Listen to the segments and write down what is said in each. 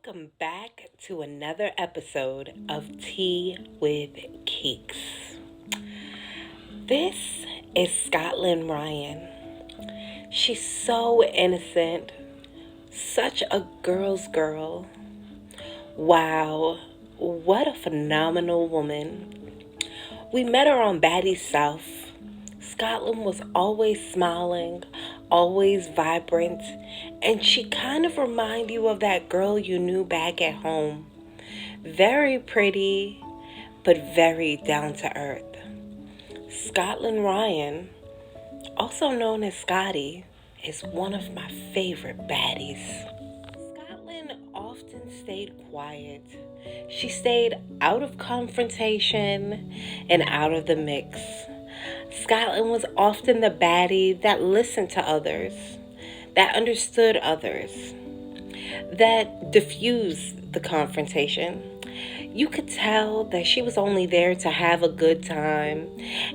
Welcome back to another episode of Tea with Keeks. This is Scotland Ryan. She's so innocent, such a girl's girl. Wow, what a phenomenal woman. We met her on Baddie South. Scotland was always smiling, always vibrant, and she kind of reminded you of that girl you knew back at home. Very pretty, but very down to earth. Scotland Ryan, also known as Scotty, is one of my favorite baddies. Scotland often stayed quiet. She stayed out of confrontation and out of the mix. Scotland was often the baddie that listened to others, that understood others, that diffused the confrontation. You could tell that she was only there to have a good time,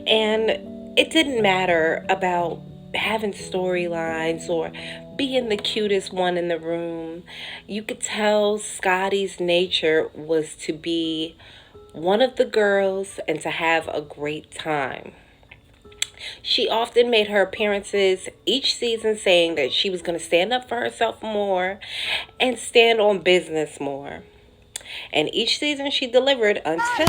and it didn't matter about having storylines or being the cutest one in the room. You could tell Scotty's nature was to be one of the girls and to have a great time. She often made her appearances each season saying that she was going to stand up for herself more and stand on business more. And each season she delivered until...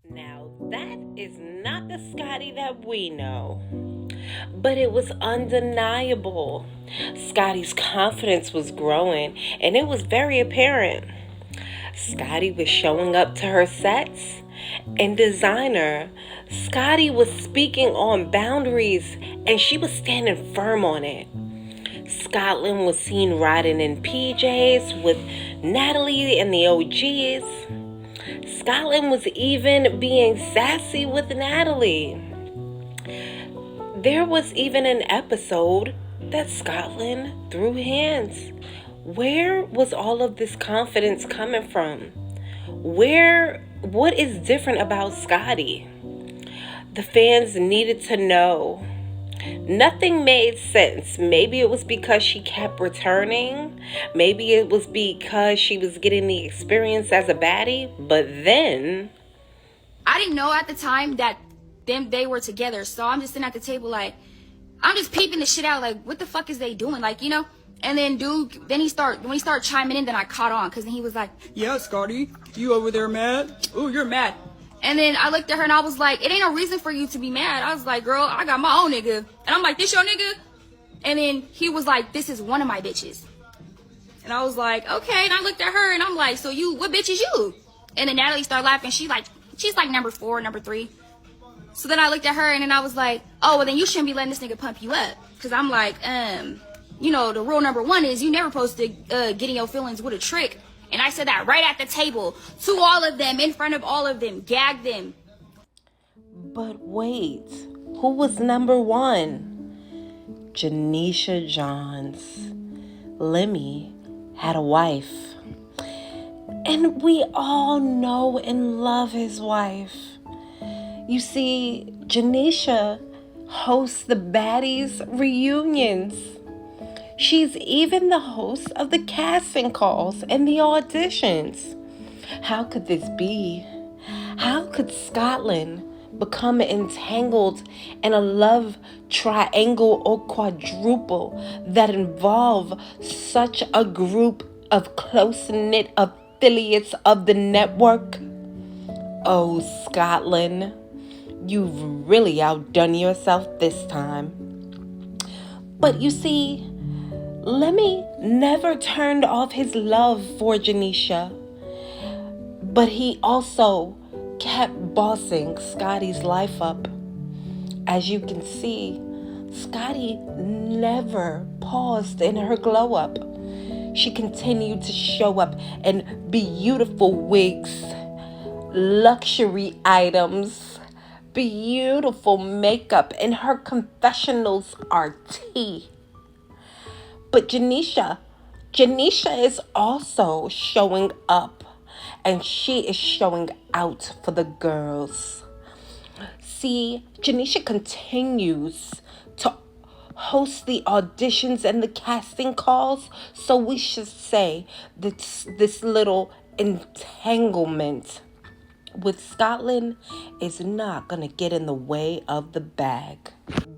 Now, that is not the Scotty that we know. But it was undeniable. Scotty's confidence was growing, and it was very apparent. Scotty was showing up to her sets. In Designer, Scotty was speaking on boundaries, and she was standing firm on it. Scotland was seen riding in PJs with Natalie and the OGs. Scotland was even being sassy with Natalie. There was even an episode that Scotland threw hands. Where was all of this confidence coming from? What is different about Scotty? The fans needed to know. Nothing made sense. Maybe it was because she kept returning. Maybe it was because she was getting the experience as a baddie. But then... I didn't know at the time that they were together, so I'm just sitting at the table like, I'm just peeping the shit out like, what the fuck is they doing, like, you know? And then when he started chiming in, then I caught on, because then he was like, yeah, Scotty, you over there mad? Oh, you're mad. And then I looked at her and I was like, it ain't no reason for you to be mad. I was like, girl, I got my own nigga. And I'm like, this your nigga? And then he was like, this is one of my bitches. And I was like, okay. And I looked at her and I'm like, so what bitch is you? And then Natalie started laughing. She's like number 4, number 3. So then I looked at her and then I was like, oh, well then you shouldn't be letting this nigga pump you up. Because I'm like, you know, the rule number 1 is you never supposed to get in your feelings with a trick. And I said that right at the table to all of them, in front of all of them, gagged them. But wait, who was number 1? Janisha Johns. Lemmy had a wife. And we all know and love his wife. You see, Janisha hosts the Baddies reunions. She's even the host of the casting calls and the auditions. How could this be? How could Scotland become entangled in a love triangle or quadruple that involve such a group of close-knit affiliates of the network? Oh, Scotland, you've really outdone yourself this time. But you see, Lemmy never turned off his love for Janisha, but he also kept bossing Scotty's life up. As you can see, Scotty never paused in her glow up. She continued to show up in beautiful wigs, luxury items, beautiful makeup, and her confessionals are tea. But Janisha Janisha is also showing up, and she is showing out for the girls. See, Janisha continues to host the auditions and the casting calls, so we should say this little entanglement with Scotland is not gonna get in the way of the bag.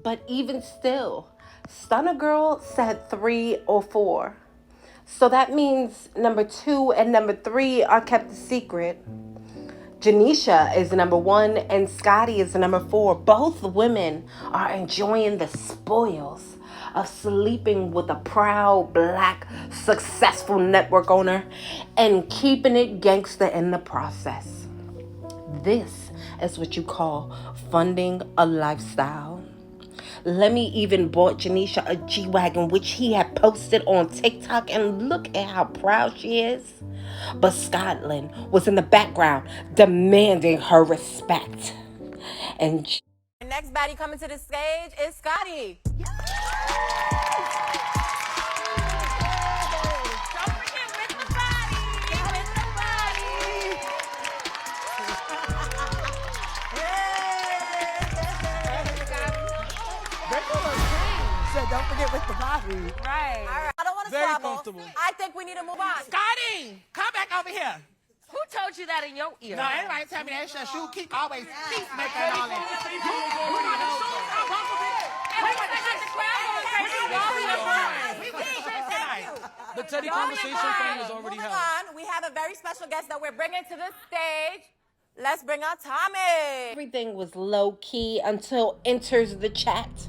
But even still, Stunner Girl said 3 or 4. So that means number 2 and number 3 are kept a secret. Janisha is number 1 and Scotty is number 4. Both women are enjoying the spoils of sleeping with a proud, black, successful network owner and keeping it gangster in the process. This is what you call funding a lifestyle. Lemmy even bought Janisha a G-Wagon, which he had posted on TikTok, and look at how proud she is. But Scotland was in the background demanding her respect. And next baddie coming to the stage is Scotty. Yes! Don't forget with the body. With the body. So don't forget with the body. Right. All right. I don't want to Very squabble. comfortable. I think we need to move on. Scotty, come back over here. Who told you that in your ear? No, anybody tell me that shit. Shoe keep always peacemaker and all that. You know the shoes are The Teddy conversation thing is already Moving held. on, we have a very special guest that we're bringing to the stage. Let's bring out Tommy. everything was low-key until enters the chat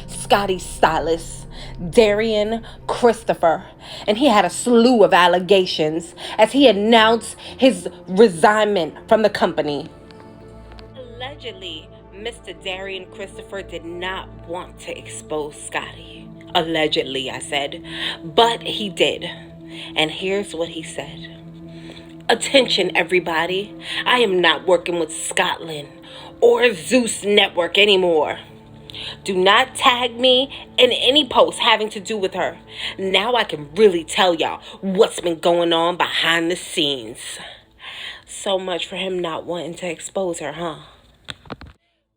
Scotty's stylist, Darian Christopher, and he had a slew of allegations as he announced his resignation from the company. Allegedly, Mr. Darian Christopher did not want to expose Scotty. Allegedly, I said, but he did. And here's what he said. Attention, everybody. I am not working with Scotland or Zeus Network anymore. Do not tag me in any post having to do with her. Now I can really tell y'all what's been going on behind the scenes. So much for him not wanting to expose her, huh?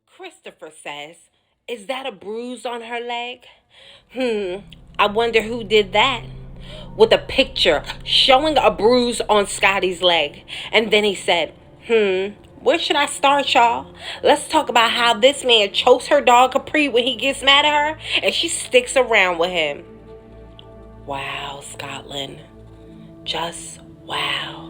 Christopher says, is that a bruise on her leg? I wonder who did that. With a picture showing a bruise on Scotty's leg. And then he said, where should I start, y'all? Let's talk about how this man chokes her dog Capri when he gets mad at her and she sticks around with him. Wow, Scotland. Just wow.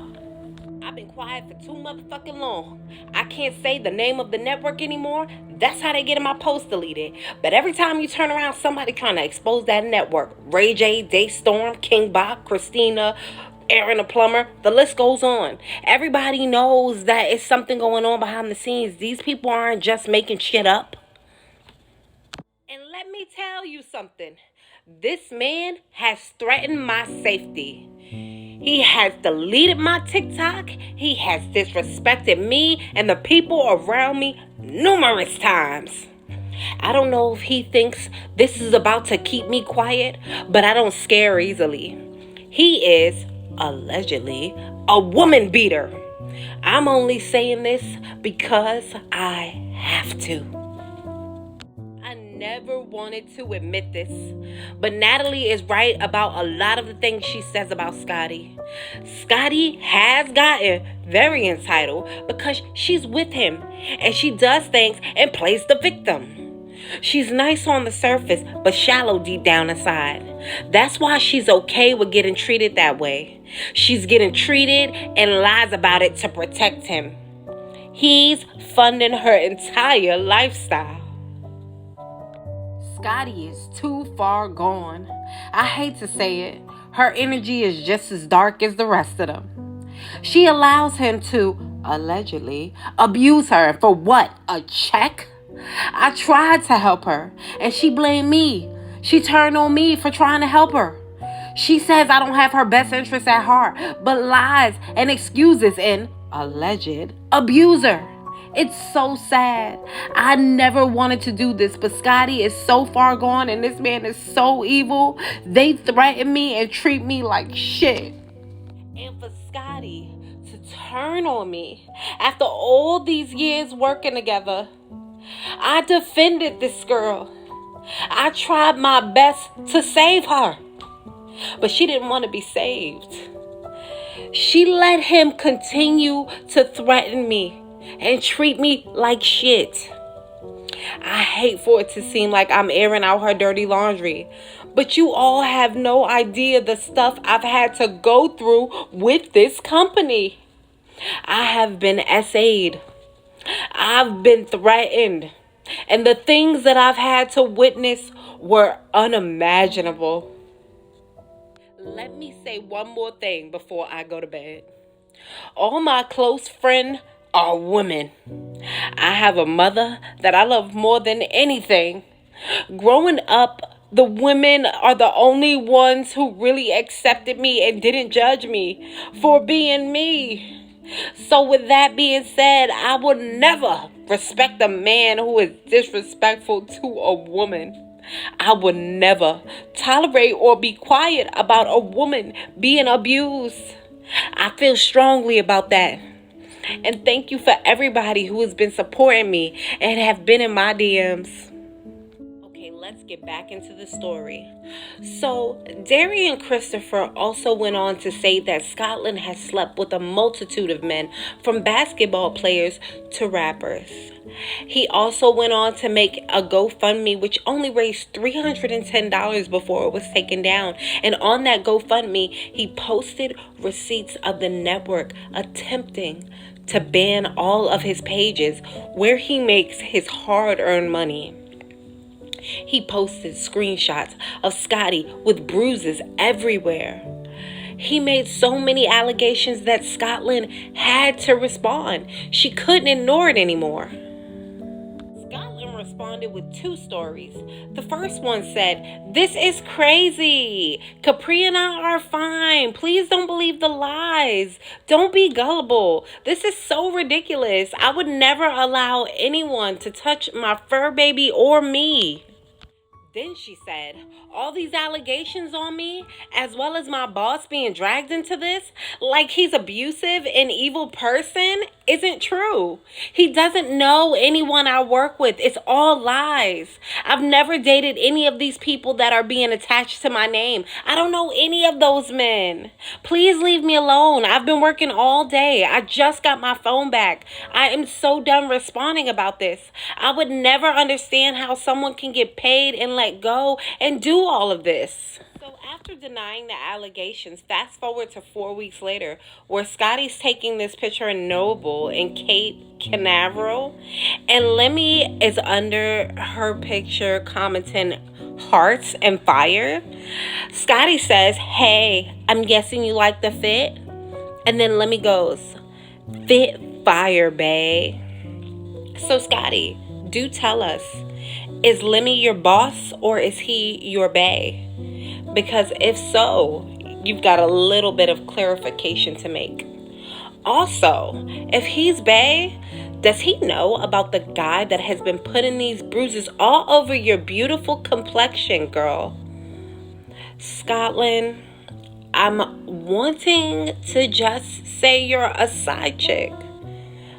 I've been quiet for too motherfucking long. I can't say the name of the network anymore. That's how they get my post deleted. But every time you turn around, somebody trying to expose that network. Ray J, Daystorm, King Bach, Christina, Aaron the plumber, the list goes on. Everybody knows that it's something going on behind the scenes. These people aren't just making shit up. And let me tell you something. This man has threatened my safety. He has deleted my TikTok. He has disrespected me and the people around me numerous times. I don't know if he thinks this is about to keep me quiet, but I don't scare easily. He is, allegedly, a woman beater. I'm only saying this because I have to. I never wanted to admit this, but Natalie is right about a lot of the things she says about Scotty. Scotty has gotten very entitled because she's with him and she does things and plays the victim. She's nice on the surface, but shallow deep down inside. That's why she's okay with getting treated that way. She's getting treated and lies about it to protect him. He's funding her entire lifestyle. Scotty is too far gone. I hate to say it. Her energy is just as dark as the rest of them. She allows him to, allegedly, abuse her for what? A check? I tried to help her, and she blamed me. She turned on me for trying to help her. She says I don't have her best interests at heart, but lies and excuses an alleged abuser. It's so sad. I never wanted to do this, but Scotty is so far gone and this man is so evil. They threaten me and treat me like shit. And for Scotty to turn on me after all these years working together, I defended this girl. I tried my best to save her, but she didn't want to be saved. She let him continue to threaten me and treat me like shit. I hate for it to seem like I'm airing out her dirty laundry, but you all have no idea the stuff I've had to go through with this company. I have been SA'd. I've been threatened. And the things that I've had to witness were unimaginable. Let me say one more thing before I go to bed. All my close friends are women. I have a mother that I love more than anything. Growing up, the women are the only ones who really accepted me and didn't judge me for being me. So with that being said, I would never respect a man who is disrespectful to a woman. I would never tolerate or be quiet about a woman being abused. I feel strongly about that. And thank you for everybody who has been supporting me and have been in my DMs. Okay, let's get back into the story. So, Darian Christopher also went on to say that Scotland has slept with a multitude of men, from basketball players to rappers. He also went on to make a GoFundMe, which only raised $310 before it was taken down. And on that GoFundMe, he posted receipts of the network attempting to ban all of his pages where he makes his hard-earned money. He posted screenshots of Scotty with bruises everywhere. He made so many allegations that Scotland had to respond. She couldn't ignore it anymore. Scotland responded with 2 stories. The first one said, "This is crazy. Capri and I are fine. Please don't believe the lies. Don't be gullible. This is so ridiculous. I would never allow anyone to touch my fur baby or me." Then she said, "All these allegations on me, as well as my boss being dragged into this, like he's abusive and evil person, isn't true. He doesn't know anyone I work with. It's all lies. I've never dated any of these people that are being attached to my name. I don't know any of those men. Please leave me alone. I've been working all day. I just got my phone back. I am so done responding about this. I would never understand how someone can get paid and let go and do all of this." So after denying the allegations, fast forward to 4 weeks later, where Scotty's taking this picture in Noble in Cape Canaveral, and Lemmy is under her picture commenting hearts and fire. Scotty says, "Hey, I'm guessing you like the fit?" And then Lemmy goes, "Fit fire, bae." So Scotty, do tell us, is Lemmy your boss or is he your bae? Because if so, you've got a little bit of clarification to make. Also, if he's bae, does he know about the guy that has been putting these bruises all over your beautiful complexion, girl? Scotland, I'm wanting to just say you're a side chick,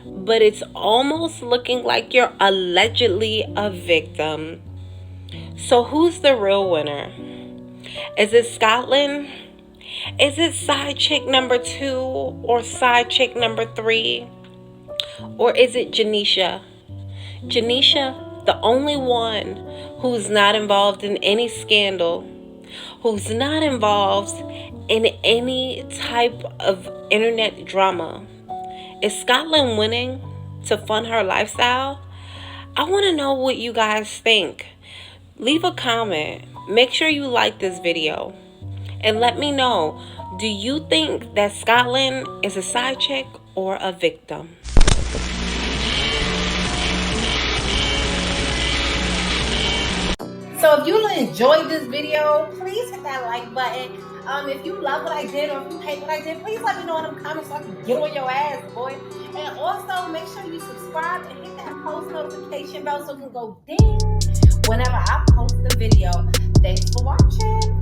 but it's almost looking like you're allegedly a victim. So who's the real winner? Is it Scotland? Is it side chick number 2 or side chick number 3? Or is it Janisha? Janisha, the only one who's not involved in any scandal, who's not involved in any type of internet drama. Is Scotland winning to fund her lifestyle? I want to know what you guys think. Leave a comment. Make sure you like this video. And let me know, do you think that Scotland is a side chick or a victim? So if you enjoyed this video, please hit that like button. If you love what I did or if you hate what I did, please let me know in the comments so I can get on your ass, boy. And also, make sure you subscribe and hit that post notification bell so it can go ding whenever I post a video. Thanks for watching.